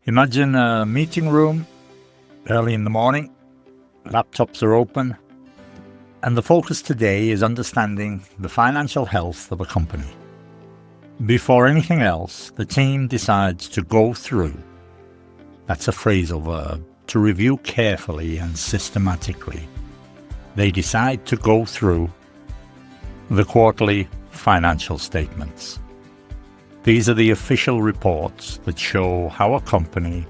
Imagine a meeting room early in the morning, laptops are open, and the focus today is understanding the financial health of a company. Before anything else, the team decides to go through, that's a phrasal verb, to review carefully and systematically. They decide to go through the quarterly financial statements. These are the official reports that show how a company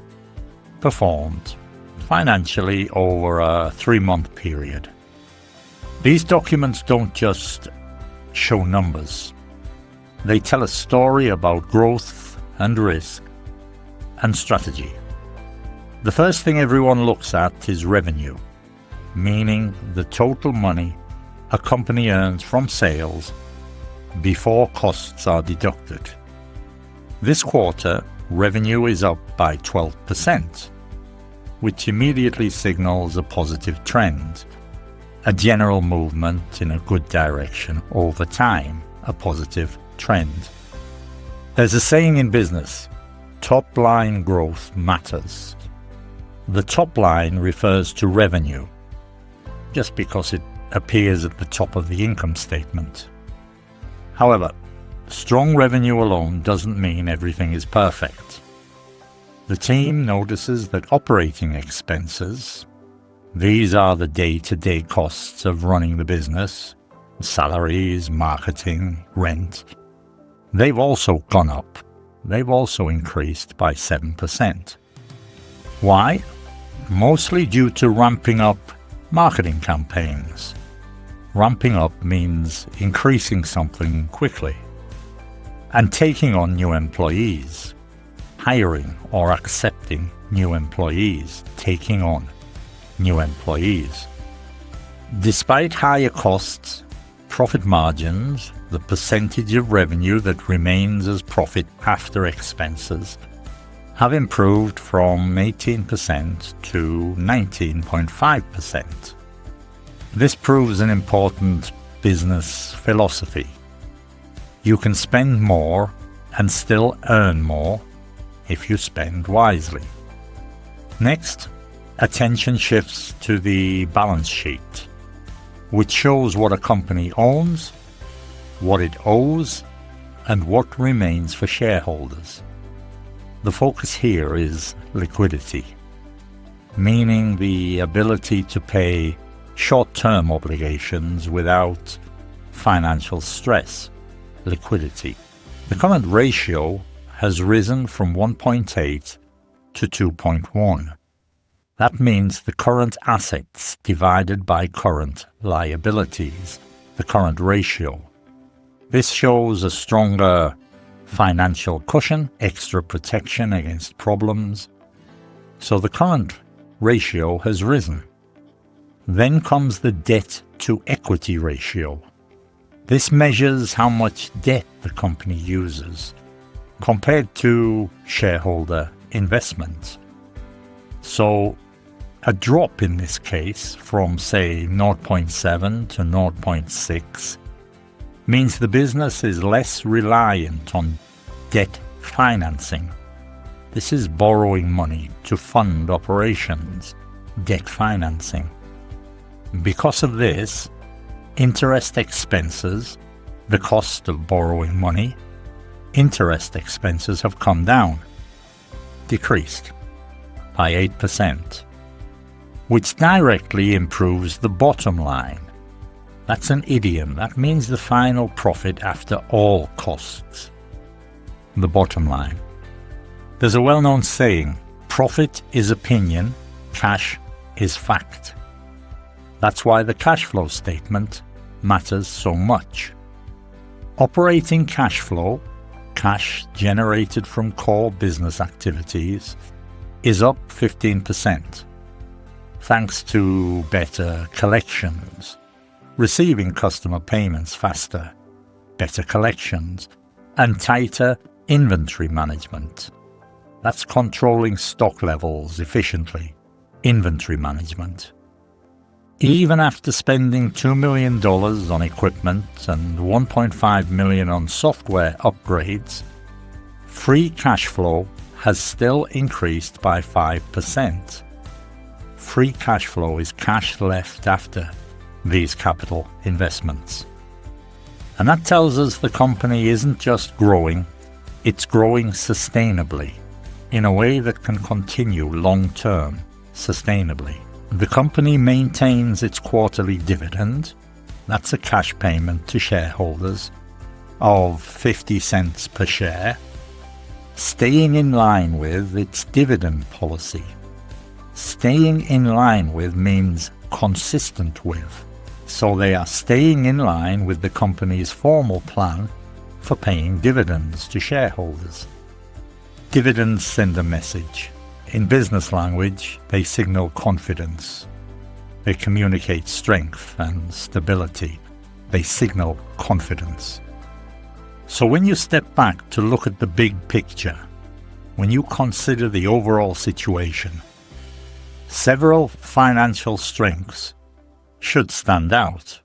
performed financially over a 3-month period. These documents don't just show numbers. They tell a story about growth and risk and strategy. The first thing everyone looks at is revenue, meaning the total money a company earns from sales before costs are deducted. This quarter, revenue is up by 12%, which immediately signals a positive trend, a general movement in a good direction over time, a positive trend. There's a saying in business, top-line growth matters. The top line refers to revenue, just because it appears at the top of the income statement. However, strong revenue alone doesn't mean everything is perfect. The team notices that operating expenses, these are the day-to-day costs of running the business, salaries, marketing, rent, they've also gone up. They've also increased by 7%. Why? Mostly due to ramping up marketing campaigns. Ramping up means increasing something quickly. And taking on new employees, hiring or accepting new employees, taking on new employees. Despite higher costs, profit margins, the percentage of revenue that remains as profit after expenses, have improved from 18% to 19.5%. This proves an important business philosophy. You can spend more and still earn more if you spend wisely. Next, attention shifts to the balance sheet, which shows what a company owns, what it owes, and what remains for shareholders. The focus here is liquidity, meaning the ability to pay short-term obligations without financial stress. Liquidity. The current ratio has risen from 1.8 to 2.1. That means the current assets divided by current liabilities, the current ratio. This shows a stronger financial cushion, extra protection against problems. So the current ratio has risen. Then comes the debt to equity ratio. This measures how much debt the company uses compared to shareholder investment. So a drop in this case from, say, 0.7 to 0.6 means the business is less reliant on debt financing. This is borrowing money to fund operations, debt financing. Because of this, interest expenses, the cost of borrowing money, interest expenses have come down, decreased by 8%, which directly improves the bottom line. That's an idiom. That means the final profit after all costs. The bottom line. There's a well-known saying, profit is opinion, cash is fact. That's why the cash flow statement matters so much. Operating cash flow, cash generated from core business activities, is up 15%, thanks to better collections, receiving customer payments faster, better collections, and tighter inventory management. That's controlling stock levels efficiently, inventory management. Even after spending $2 million on equipment and $1.5 million on software upgrades, free cash flow has still increased by 5%. Free cash flow is cash left after these capital investments. And that tells us the company isn't just growing, it's growing sustainably, in a way that can continue long-term sustainably. The company maintains its quarterly dividend, that's a cash payment to shareholders, of 50 cents per share, staying in line with its dividend policy. Staying in line with means consistent with. So they are staying in line with the company's formal plan for paying dividends to shareholders. Dividends send a message. In business language, they signal confidence. They communicate strength and stability. They signal confidence. So when you step back to look at the big picture, when you consider the overall situation, several financial strengths should stand out.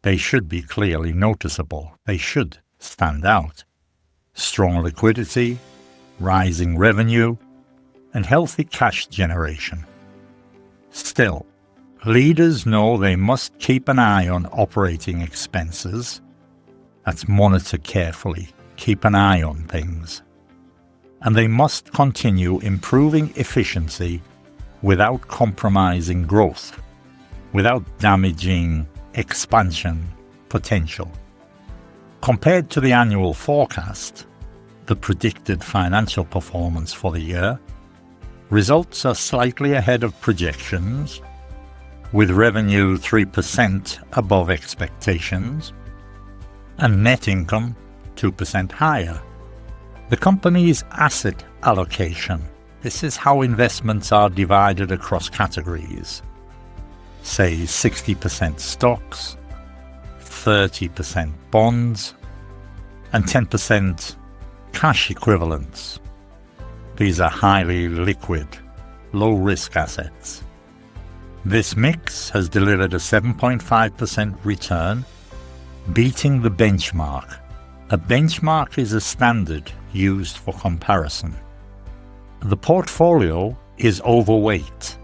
They should be clearly noticeable. They should stand out. Strong liquidity, rising revenue, and healthy cash generation. Still, leaders know they must keep an eye on operating expenses. That's monitor carefully, keep an eye on things. And they must continue improving efficiency without compromising growth, without damaging expansion potential. Compared to the annual forecast, the predicted financial performance for the year, results are slightly ahead of projections, with revenue 3% above expectations, and net income 2% higher. The company's asset allocation, this is how investments are divided across categories. Say 60% stocks, 30% bonds, and 10% cash equivalents. These are highly liquid, low-risk assets. This mix has delivered a 7.5% return, beating the benchmark. A benchmark is a standard used for comparison. The portfolio is overweight.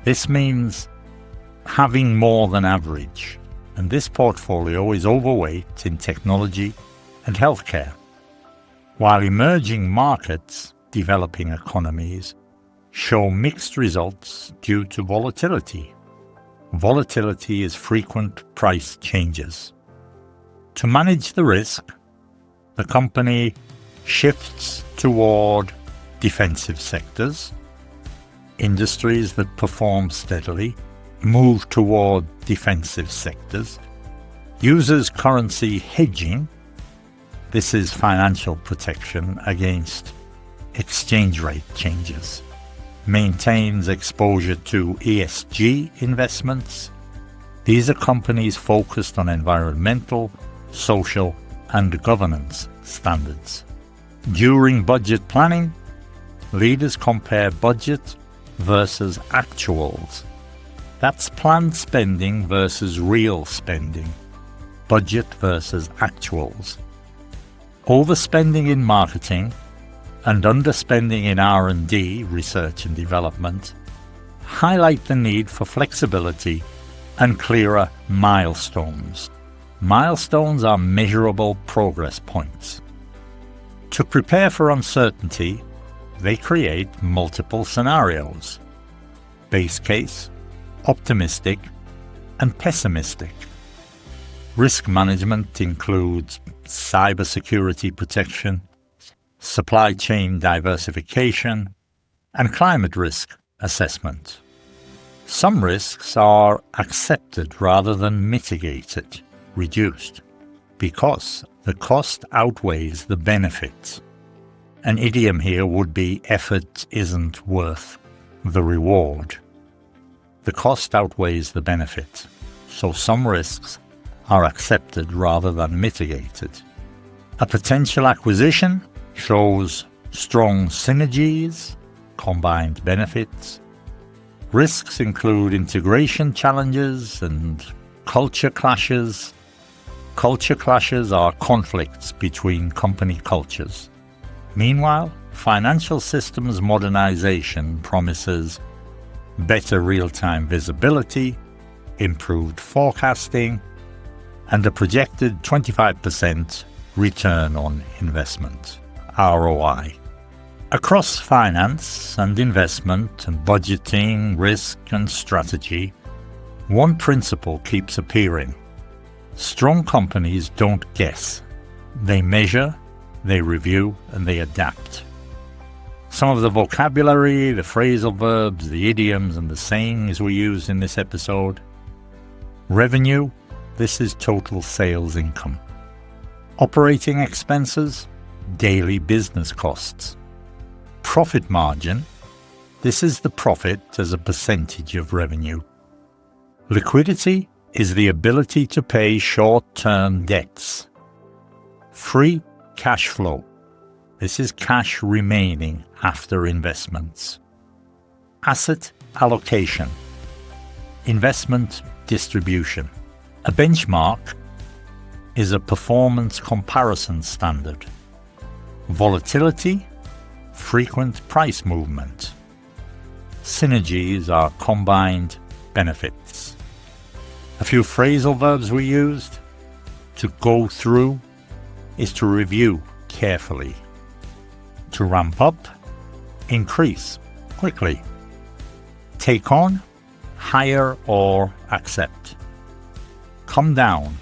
This means having more than average, and this portfolio is overweight in technology and healthcare, while emerging markets, developing economies, show mixed results due to volatility. Volatility is frequent price changes. To manage the risk, the company shifts toward defensive sectors. Industries that perform steadily move toward defensive sectors. Uses currency hedging. This is financial protection against exchange rate changes. Maintains exposure to ESG investments. These are companies focused on environmental, social, and governance standards. During budget planning, leaders compare budget versus actuals. That's planned spending versus real spending. Budget versus actuals. Overspending in marketing and underspending in R&D, research and development, highlight the need for flexibility and clearer milestones. Milestones are measurable progress points. To prepare for uncertainty, they create multiple scenarios: base case, optimistic, and pessimistic. Risk management includes cybersecurity protection, supply chain diversification, and climate risk assessment. Some risks are accepted rather than mitigated, reduced, because the cost outweighs the benefits. An idiom here would be effort isn't worth the reward. The cost outweighs the benefit, so some risks are accepted rather than mitigated. A potential acquisition shows strong synergies, combined benefits. Risks include integration challenges and culture clashes. Culture clashes are conflicts between company cultures. Meanwhile, financial systems modernization promises better real-time visibility, improved forecasting, and a projected 25% return on investment, ROI. Across finance and investment and budgeting, risk and strategy, one principle keeps appearing. Strong companies don't guess. They measure, they review, and they adapt. Some of the vocabulary, the phrasal verbs, the idioms, and the sayings we use in this episode. Revenue, this is total sales income. Operating expenses, daily business costs. Profit margin, this is the profit as a percentage of revenue. Liquidity is the ability to pay short-term debts. Free cash flow, this is cash remaining after investments. Asset allocation, investment distribution. A benchmark is a performance comparison standard. Volatility, frequent price movement. Synergies are combined benefits. A few phrasal verbs we used. To go through is to review carefully. To ramp up, increase quickly. Take on, hire or accept. Come down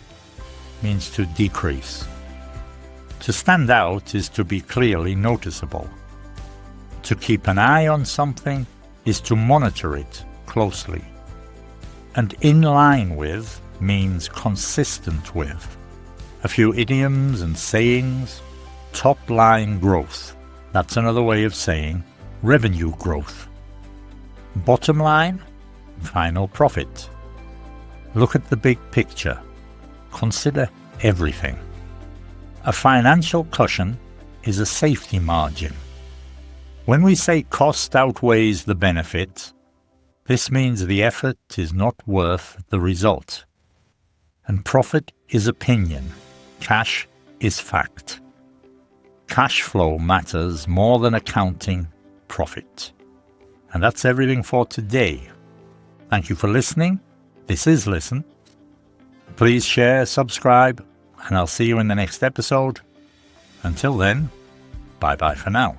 means to decrease. To stand out is to be clearly noticeable. To keep an eye on something is to monitor it closely. And in line with means consistent with. A few idioms and sayings. Top line growth. That's another way of saying revenue growth. Bottom line, final profit. Look at the big picture. Consider everything. A financial cushion is a safety margin. When we say cost outweighs the benefit, this means the effort is not worth the result. And profit is opinion. Cash is fact. Cash flow matters more than accounting profit. And that's everything for today. Thank you for listening. This is Listen. Please share, subscribe, and I'll see you in the next episode. Until then, bye-bye for now.